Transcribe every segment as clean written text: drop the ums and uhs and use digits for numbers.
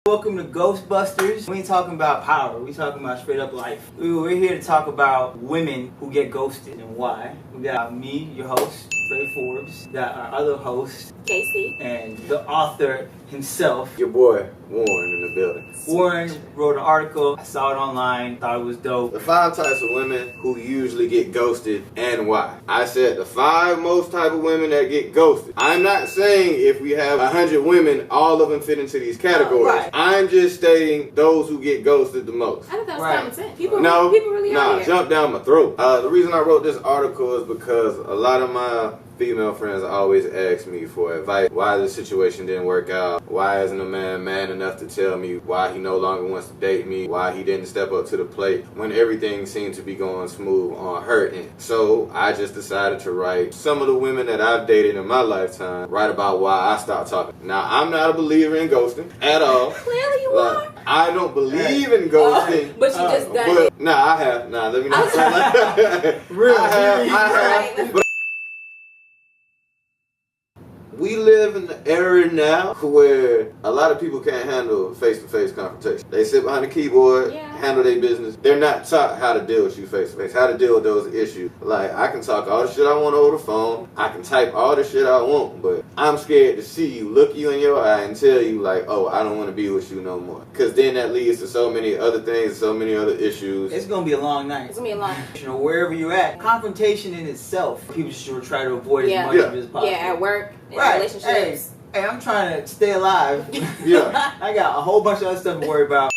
Welcome to Ghostbusters. We ain't talking about power, we talking about straight up life. We're here to talk about women who get ghosted and why. We got me, your host, Trey Forbes. We got our other host, Casey. And the author himself, your boy, Warren, in the building. Warren wrote an article. I saw it online, thought it was dope. The 5 types of women who usually get ghosted and why. I said the 5 most type of women that get ghosted. I'm not saying if we have 100 women, all of them fit into these categories. Right. I'm just stating those who get ghosted the most. I thought that was Right. common sense. People really are here. Jump down my throat. The reason I wrote this article is because a lot of my female friends always ask me for advice. Why the situation didn't work out? Why isn't a man enough to tell me why he no longer wants to date me? Why he didn't step up to the plate when everything seemed to be going smooth on her end? So I just decided to write some of the women that I've dated in my lifetime, write about why I stopped talking. Now, I'm not a believer in ghosting at all. Clearly you are. I don't believe in ghosting. But you just done it. I have. Let me not say Really? I have. But we live in the era now where a lot of people can't handle face-to-face confrontation. They sit behind the keyboard, handle their business. They're not taught how to deal with you face-to-face, how to deal with those issues. Like, I can talk all the shit I want over the phone. I can type all the shit I want, but I'm scared to see you, look you in your eye, and tell you, like, oh, I don't want to be with you no more. Because then that leads to so many other things, so many other issues. It's going to be a long night. It's going to be a long night. Wherever you're at, confrontation in itself, people should try to avoid as much of it as possible. Yeah, at work. Right. Relationships. Hey, I'm trying to stay alive. Yeah. I got a whole bunch of other stuff to worry about.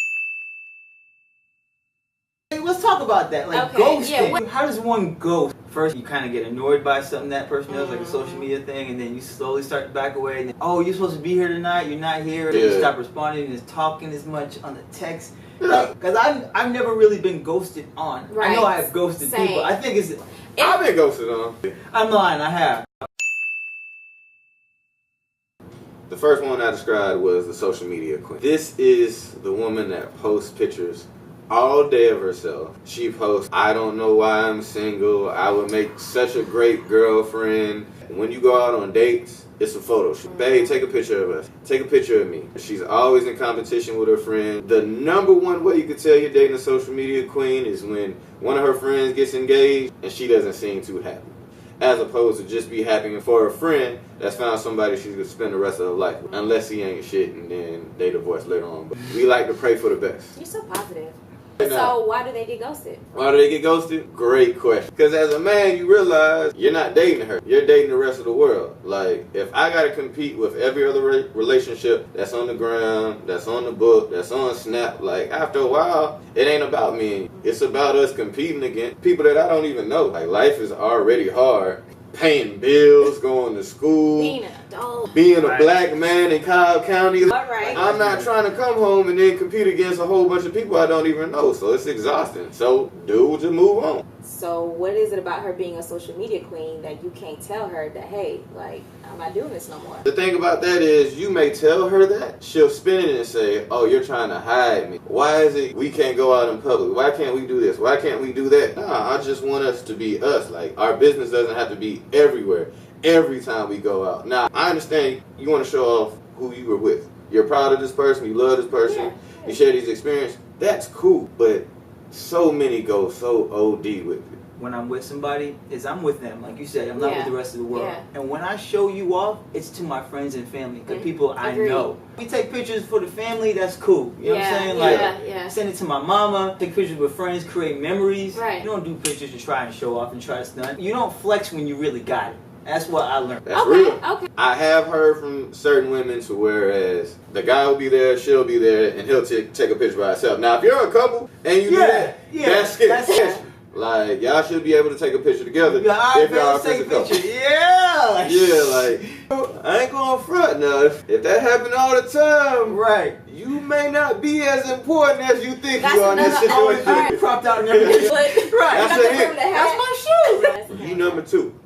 Hey, let's talk about that. Like, ghosting. Yeah, how does one ghost? First, you kind of get annoyed by something that person does, like a social media thing, and then you slowly start to back away. And then, oh, you're supposed to be here tonight. You're not here. And you stop responding and talking as much on the text. Because I've never really been ghosted on. Right. I know I have ghosted people. I think I've been ghosted on. I'm lying. I have. The first one I described was the social media queen. This is the woman that posts pictures all day of herself. She posts, I don't know why I'm single. I would make such a great girlfriend. When you go out on dates, it's a photo shoot. Babe, take a picture of us. Take a picture of me. She's always in competition with her friend. The number one way you can tell you're dating a social media queen is when one of her friends gets engaged and she doesn't seem too happy. As opposed to just be happy for a friend that's found somebody she's going to spend the rest of her life with. Unless he ain't shit and then they divorce later on. But we like to pray for the best. You're so positive. So why do they get ghosted? Why do they get ghosted? Great question. Because as a man, you realize you're not dating her. You're dating the rest of the world. Like, if I got to compete with every other relationship that's on the ground, that's on the book, that's on Snap, like, after a while, it ain't about me. It's about us competing against people that I don't even know. Like, life is already hard. Paying bills, going to school, being an adult, being a black man in Cobb County. Right. I'm not trying to come home and then compete against a whole bunch of people I don't even know, so it's exhausting. So, dude, just move on. So, what is it about her being a social media queen that you can't tell her that, hey, like, I'm not doing this no more? The thing about that is, you may tell her that, she'll spin it and say, oh, you're trying to hide me. Why is it we can't go out in public? Why can't we do this? Why can't we do that? Nah, I just want us to be us. Like, our business doesn't have to be everywhere, every time we go out. Now, I understand you want to show off who you were with. You're proud of this person, you love this person, you share these experiences. That's cool, but so many go so OD with it. When I'm with somebody, I'm with them. Like you said, I'm not with the rest of the world. And when I show you off, it's to my friends and family, because people I know. We take pictures for the family, that's cool. You know what I'm saying? Like, send it to my mama, take pictures with friends, create memories. Right. You don't do pictures to try and show off and try to stunt. You don't flex when you really got it. That's what I learned. That's real. Okay. I have heard from certain women to whereas the guy will be there, she'll be there, and he'll take a picture by himself. Now, if you're a couple and you do that, that's sketchy. Like, y'all should be able to take a picture together if y'all take a couple. Yeah. Yeah, like, I ain't going front now. If that happened all the time, you may not be as important as you think you are in this situation. Propped out and everything. That's my shoe. You number 2.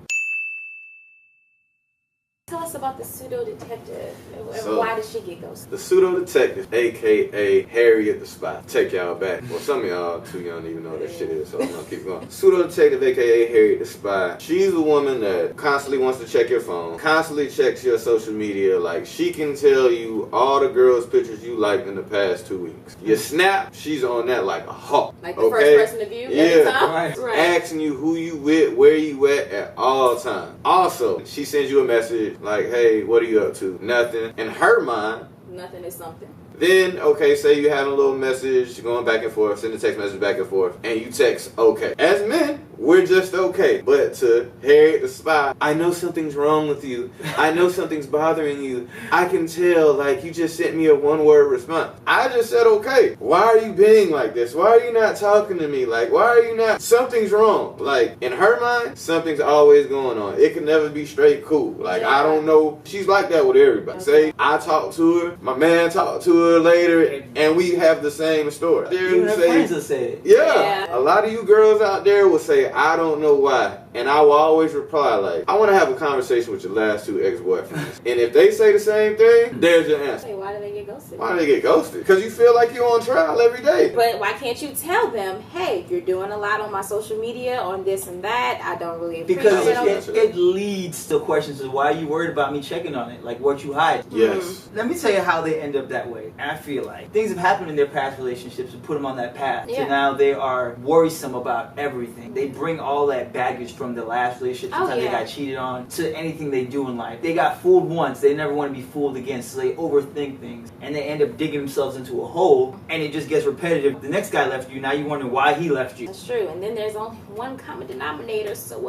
Tell us about the pseudo detective. So, why did she get ghosted? The pseudo detective, aka Harriet the Spy. Take y'all back. Well, some of y'all too young to even know what that shit is, so I'm gonna keep going. Pseudo detective, aka Harriet the Spy. She's a woman that constantly wants to check your phone, constantly checks your social media. Like, she can tell you all the girls' pictures you liked in the past 2 weeks. Your Snap, she's on that like a hawk. Like the first person to view every time? Right. Asking you who you with, where you at all times. Also, she sends you a message like, hey, what are you up to? Nothing. In her mind, nothing is something. Then, okay, say you have a little message going back and forth, send a text message back and forth, and you text okay. As men, we're just okay. But to Harriet the Spy, I know something's wrong with you. I know something's bothering you. I can tell, like, you just sent me a one-word response. I just said okay. Why are you being like this? Why are you not talking to me? Like, why are you not? Something's wrong. Like, in her mind, something's always going on. It can never be straight cool. Like, I don't know. She's like that with everybody. Say, I talk to her, my man talked to her later, and we have the same story. Even her friends will say it. Yeah. A lot of you girls out there will say, I don't know why. And I will always reply like, I want to have a conversation with your last 2 ex-boyfriends. And if they say the same thing, there's your answer. Hey, why do they get ghosted? Why do they get ghosted? Because you feel like you're on trial every day. But why can't you tell them, hey, you're doing a lot on my social media, on this and that. I don't really appreciate because it leads to questions of why are you worried about me checking on it? Like, what you hide. Yes. Let me tell you how they end up that way. And I feel like things have happened in their past relationships and put them on that path. So now they are worrisome about everything. They bring all that baggage from the last relationship. Sometimes they got cheated on to anything they do in life. They got fooled once. They never want to be fooled again. So they overthink things. And they end up digging themselves into a hole. And it just gets repetitive. The next guy left you. Now you wonder why he left you. That's true. And then there's only one common denominator. So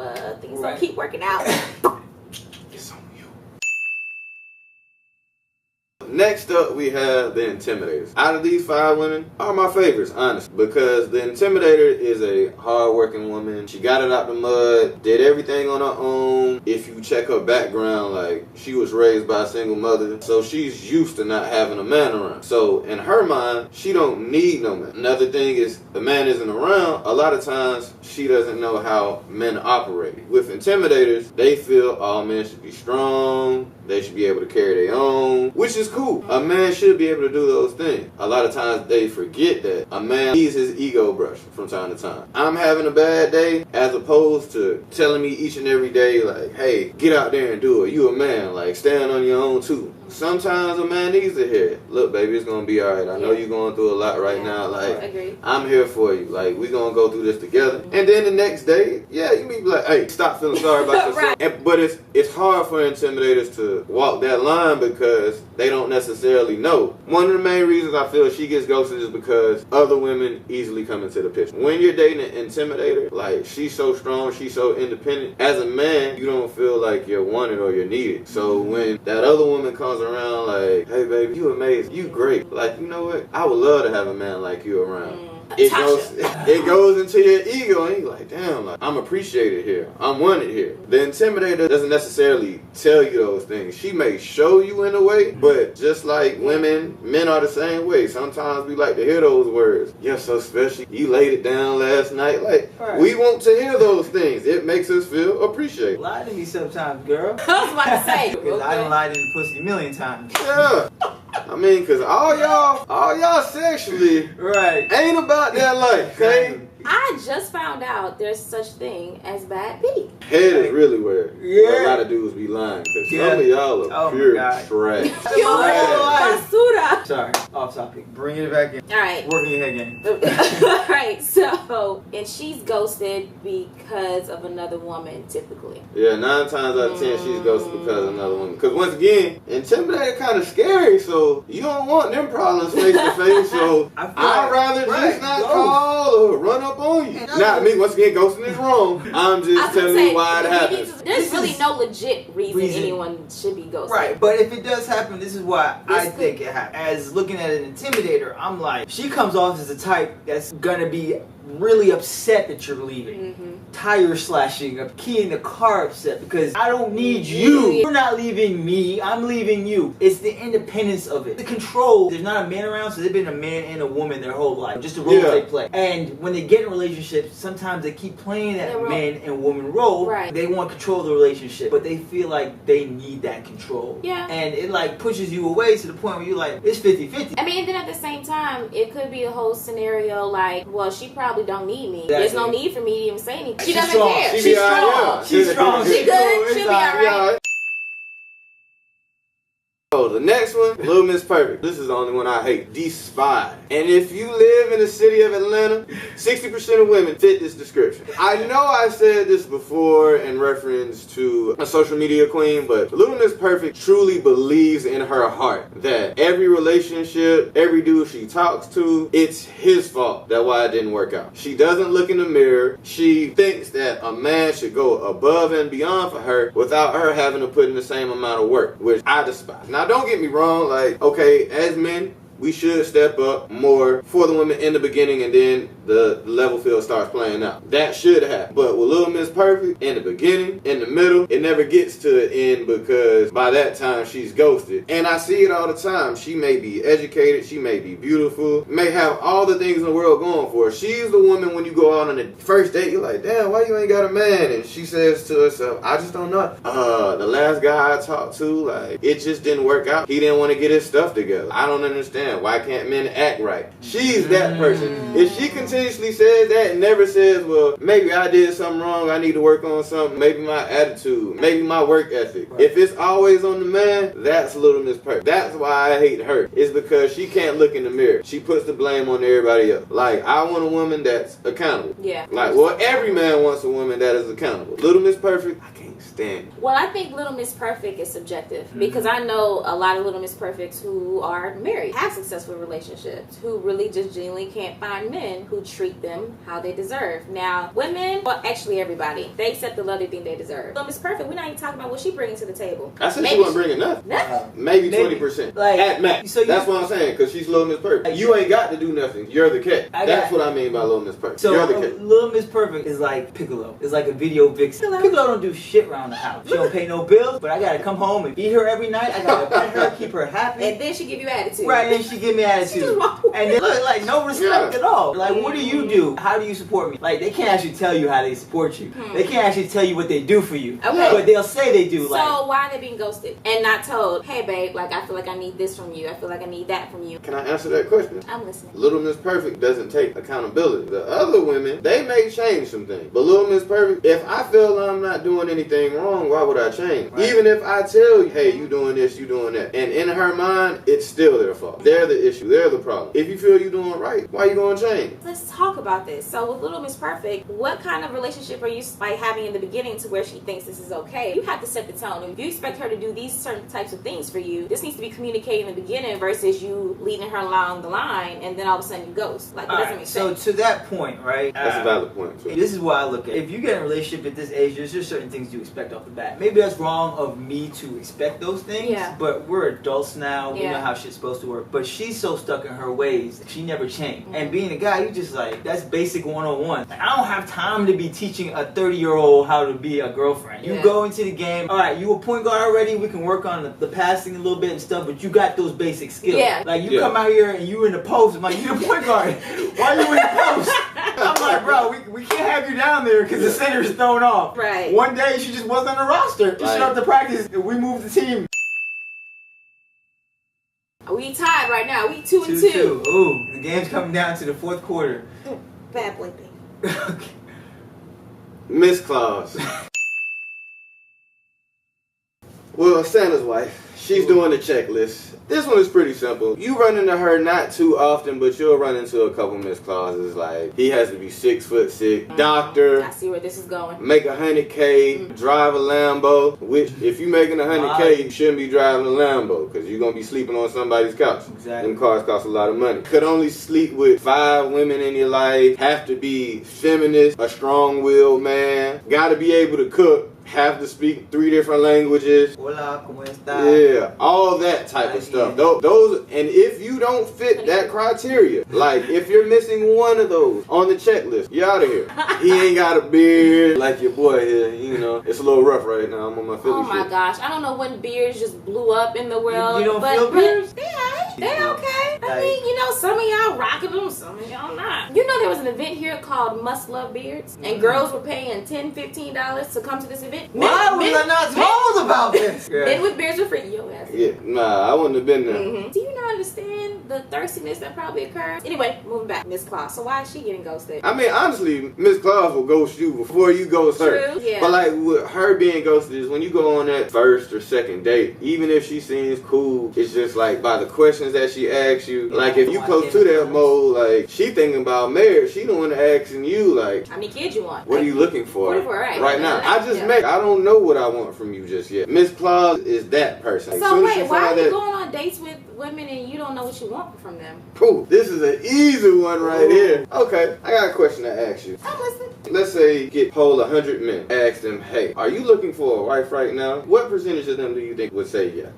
things don't keep working out. It's on you. Next up, we have the Intimidators. Out of these 5 women, are my favorites, honestly, because the Intimidator is a hard-working woman. She got it out the mud, did everything on her own. If you check her background, like, she was raised by a single mother, so she's used to not having a man around. So in her mind, she don't need no man. Another thing is, the man isn't around. A lot of times, she doesn't know how men operate. With Intimidators, they feel all men should be strong. They should be able to carry their own, which is cool. A man should be able to do those things. A lot of times they forget that a man needs his ego brushed from time to time. I'm having a bad day, as opposed to telling me each and every day, like, hey, get out there and do it. You a man, like, stand on your own too. Sometimes a man needs to hear it. Look, baby, it's gonna be alright. I know you're going through a lot right now. Like, I'm here for you. Like, we gonna go through this together. And then the next day, you may be like, hey, stop feeling sorry about yourself. But it's hard for Intimidators to walk that line because they don't necessarily know. One of the main reasons I feel she gets ghosted is because other women easily come into the picture. When you're dating an Intimidator, like, she's so strong, she's so independent. As a man, you don't feel like you're wanted or you're needed. So when that other woman comes around like, hey baby, you amazing, you great, like, you know what, I would love to have a man like you around. It goes into your ego and you're like, damn, like, I'm appreciated here, I'm wanted here. The Intimidator doesn't necessarily tell you those things. She may show you in a way, but just like women, men are the same way. Sometimes we like to hear those words. You're so special, you laid it down last night. Like, we want to hear those things. It makes us feel appreciated. Lie to me sometimes, girl. I was about to say. Because I done lied in the pussy a million times. Yeah. I mean, because all y'all sexually ain't about that life, okay? I just found out there's such thing as bad B. Head is really weird. A lot of dudes be lying because some of y'all are pure trash. Sorry, off topic. Bring it back in. All right. Working your head game. All right, so, and she's ghosted because of another woman, typically. Yeah, 9 times out of 10, she's ghosted because of another woman. Because once again, Intimidator kind of scary, so you don't want them problems face to face. So I'd rather just not call or run up on you. Not me. Once again, ghosting is wrong. I'm just telling you why it happens. There's really no legit reason anyone should be ghosted. Right, but if it does happen, this is why I think it happens. As looking at an Intimidator, I'm like, she comes off as the type that's gonna be really upset that you're leaving. tire slashing, a key in the car upset because I don't need you. You're not leaving me, I'm leaving you. It's the independence of it. The control. There's not a man around, so they've been a man and a woman their whole life. Just the roles they play. And when they get in relationships, sometimes they keep playing that man and woman role. Right. They want to control the relationship, but they feel like they need that control. Yeah. And it like pushes you away to the point where you're like, it's 50-50. I mean, and then at the same time, it could be a whole scenario like, well, she probably don't need me. Exactly. There's no need for me to even say anything. She doesn't strong. care. She's strong. She's strong. She good. She'll be alright. Oh, the next one, Little Miss Perfect. This is the only one I hate. Despise. And if you live in the city of Atlanta, 60% of women fit this description. I know I said this before in reference to a social media queen, but Little Miss Perfect truly believes in her heart that every relationship, every dude she talks to, it's his fault that why it didn't work out. She doesn't look in the mirror. She thinks that a man should go above and beyond for her without her having to put in the same amount of work, which I despise. Now, don't get me wrong, like, okay, as men, we should step up more for the women in the beginning, and then the level field starts playing out. That should happen. But with Little Miss Perfect, in the beginning, in the middle, it never gets to the end because by that time she's ghosted. And I see it all the time. She may be educated, she may be beautiful, may have all the things in the world going for her. She's the woman when you go out on the first date, you're like, damn, why you ain't got a man? And she says to herself, I just don't know. The last guy I talked to, like, it just didn't work out. He didn't want to get his stuff together. I don't understand. Why can't men act right? She's that person. If she continuously says that and never says, well, maybe I did something wrong, I need to work on something, maybe my attitude, maybe my work ethic. Right. If it's always on the man, that's Little Miss Perfect. That's why I hate her. It's because she can't look in the mirror. She puts the blame on everybody else. Like, I want a woman that's accountable. Yeah. Like, well, every man wants a woman that is accountable. Little Miss Perfect, I can't stand it. Well, I think Little Miss Perfect is subjective because I know a lot of Little Miss Perfects who are married, have successful relationships, who really just genuinely can't find men who treat them how they deserve. Now, women, well, actually everybody, they accept the love they think they deserve. Little Miss Perfect, we're not even talking about what she's bringing to the table. I said she wasn't bringing nothing. Nothing. Maybe 20%. Like, at max. So that's what I'm saying, because she's Little Miss Perfect. You ain't got to do nothing. You're the cat. That's what I mean by Little Miss Perfect. So you're the cat. Little Miss Perfect is like Piccolo. It's like a video vixen. Piccolo don't do shit around the house. She don't pay no bills, but I gotta come home and feed her every night. I gotta pet her, keep her happy. And then she give you attitude. Right, and she give me attitude. And then look, like no respect at all. Like, what do you do? How do you support me? Like, they can't actually tell you how they support you. They can't actually tell you what they do for you. Okay. But they'll say they do. So why are they being ghosted and not told, hey babe, like I feel like I need this from you. I feel like I need that from you. Can I answer that question? I'm listening. Little Miss Perfect doesn't take accountability. The other women, they may change some things. But Little Miss Perfect, if I feel I'm not doing anything wrong, why would I change? Right. Even if I tell you, hey, you doing this, you doing that. And in her mind, it's still their fault. They're the issue. They're the problem. If you feel you're doing right, why are you going to change? Let's talk about this. So with Little Miss Perfect, what kind of relationship are you like having in the beginning to where she thinks this is okay? You have to set the tone. If you expect her to do these certain types of things for you, this needs to be communicated in the beginning versus you leading her along the line and then all of a sudden you ghost. Like, it doesn't make sense. So to that point, right? That's a valid point, too. This is what I look at. If you get in a relationship at this age, there's just certain things you expect off the bat. Maybe that's wrong of me to expect those things, but we're adults now. We know how shit's supposed to work. But she's so stuck in her ways, she never changed. And being a guy, you just like, that's basic 101. Like, I don't have time to be teaching a 30-year-old how to be a girlfriend. You go into the game, all right, you a point guard already, we can work on the passing a little bit and stuff, but you got those basic skills. Like, you come out here and you in the post, I'm like, you the point guard. Why are you in the post? I'm like, bro, we can't have you down there because the center is thrown off. Right. One day she just wasn't on the roster. She showed up to practice and we moved the team. We tied right now. We 2-2. Ooh, the game's coming down to the fourth quarter. Bad boy thing. Okay. Miss Claus. Well, Santa's wife. She's doing the checklist. This one is pretty simple. You run into her not too often, but you'll run into a couple Miss Clauses. Like, he has to be 6'6", doctor. I see where this is going. Make 100K, drive a Lambo. Which, if you making 100K, you shouldn't be driving a Lambo because you're gonna be sleeping on somebody's couch. Exactly. Them cars cost a lot of money. Could only sleep with 5 women in your life. Have to be feminist, a strong-willed man. Got to be able to cook. have to speak 3 different languages. Hola, ¿cómo está? Yeah, all that type of stuff. Those, and if you don't fit that criteria, like if you're missing one of those on the checklist, you're out of here. He ain't got a beard like your boy here. You know, it's a little rough right now. I'm on my Philly shit. Oh my gosh, I don't know when beards just blew up in the world. You don't feel beards? They okay. I mean, you know, some of y'all rocking them, some of y'all not. You know, there was an event here called Must Love Beards, and girls were paying $10, $15 to come to this event. Why was I not told about this? Men with beards were free. Yo ass. Yeah, nah, I wouldn't have been there. Do you not understand the thirstiness that probably occurs? Anyway, moving back. Miss Claus. So why is she getting ghosted? I mean, honestly, Miss Claus will ghost you before you ghost her. True, yeah. But like with her being ghosted is when you go on that first or second date, even if she seems cool, it's just like by the questions that she asks you. Like if you close to that mode, like she thinking about marriage, she the one asking you like, how many kids you want? What are you looking for right now? I just met. I don't know what I want from you just yet. Miss Claus is that person. So wait, why are you going on dates with women and you don't know what you want from them? Ooh, this is an easy one right here. Okay, I got a question to ask you. I'm listening. Let's say you get poll 100 men. Ask them, hey, are you looking for a wife right now? What percentage of them do you think would say yeah?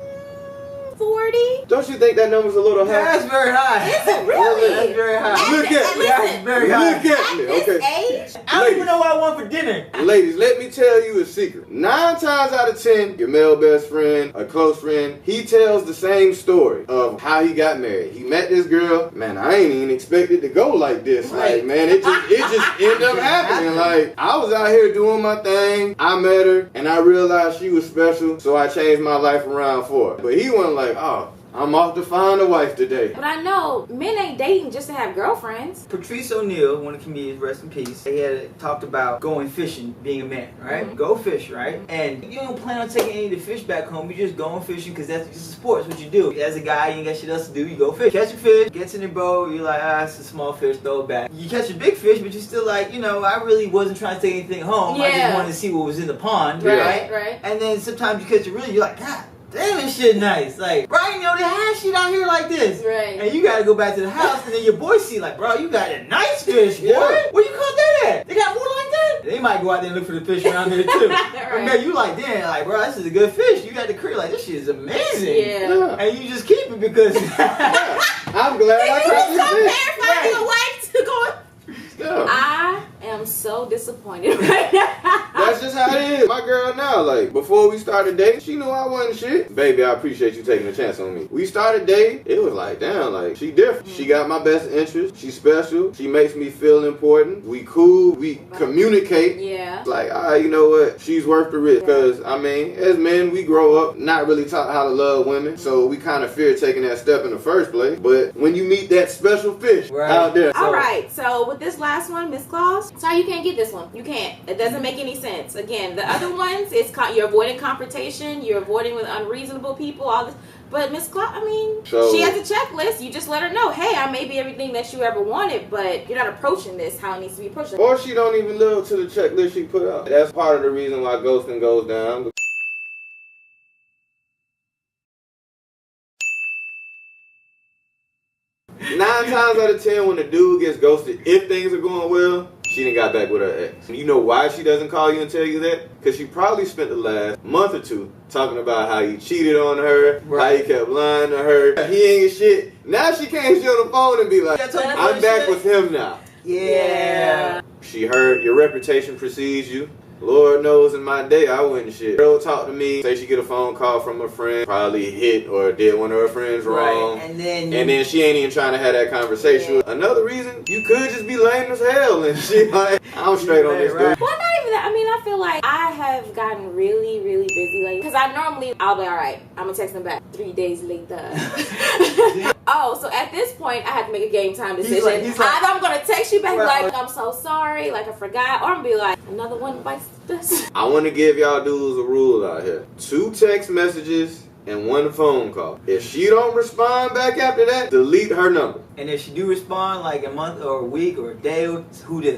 40. Don't you think that number's a little high? That's very high. Is it really? That's very high. Look at me. That's very high. Look at me. Okay. Age? I don't even know what I want for dinner. Ladies, let me tell you a secret. 9 times out of 10, your male best friend, a close friend, he tells the same story of how he got married. He met this girl. Man, I ain't even expected to go like this. Right. Like, man, it just ended up happening. Like, I was out here doing my thing. I met her, and I realized she was special, so I changed my life around for her. But he wasn't like, oh, I'm off to find a wife today. But I know men ain't dating just to have girlfriends. Patrice O'Neal, one of the comedians, rest in peace, he had talked about going fishing, being a man, right? Go fish, right? And you don't plan on taking any of the fish back home. You just going fishing because that's just a sport. It's what you do. As a guy, you ain't got shit else to do. You go fish. Catch a fish, gets in the boat, you're like, it's a small fish, throw it back. You catch a big fish, but you're still like, I really wasn't trying to take anything home. I just wanted to see what was in the pond. Right. And then sometimes you catch a reel, you're like, God damn, this shit nice. Like, bro, they have shit out here like this. Right. And you gotta go back to the house, and then your boys see, like, bro, you got a nice fish, boy. Yeah. Where you caught that at? They got more like that? They might go out there and look for the fish around there, too. But man, you like, damn, like, bro, this is a good fish. You got the crib, like, this shit is amazing. Yeah. And you just keep it because... I'm glad I caught this fish. Finding a wife to go... Yeah. I am so disappointed right now. That's just how it is. My girl now, like, before we started dating, she knew I wasn't shit. Baby, I appreciate you taking a chance on me. We started dating, it was like, damn, like, she different. She got my best interest. She's special. She makes me feel important. We cool. We communicate. Yeah. Like, all right, you know what? She's worth the risk. Because, I mean, as men, we grow up not really taught how to love women. So we kind of fear taking that step in the first place. But when you meet that special fish out there. All right, so with this last one, Miss Claus, sorry, you can't get this one. You can't. It doesn't make any sense. Again, the other ones, you're avoiding confrontation, you're avoiding with unreasonable people, all this. But Miss Claus, I mean, she has a checklist. You just let her know, hey, I may be everything that you ever wanted, but you're not approaching this how it needs to be approached. Or she don't even live up to the checklist she put out. That's part of the reason why ghosting goes down. Nine times out of 10, when a dude gets ghosted, if things are going well, she done got back with her ex. You know why she doesn't call you and tell you that? Because she probably spent the last month or two talking about how he cheated on her, how he kept lying to her. He ain't shit. Now she can't sit on the phone and be like, I'm back with him now. Yeah. She heard your reputation precedes you. Lord knows in my day I wouldn't shit. Girl talk to me, say she get a phone call from a friend, probably hit or did one of her friends wrong. And then she ain't even trying to have that conversation. Yeah. Another reason, you could just be lame as hell and she like, I'm straight on this dude. Well, not even that. I mean, I feel like I have gotten really, really busy lately. Because I'll be alright, I'm going to text them back 3 days later. So at this point, I have to make a game time decision. He's like, either I'm going to text you back like, I'm so sorry, like I forgot, or I'm going to be like, another one bites this. I want to give y'all dudes a rule out here. 2 text messages and 1 phone call. If she don't respond back after that, delete her number. And if she do respond like a month or a week or a day, who this?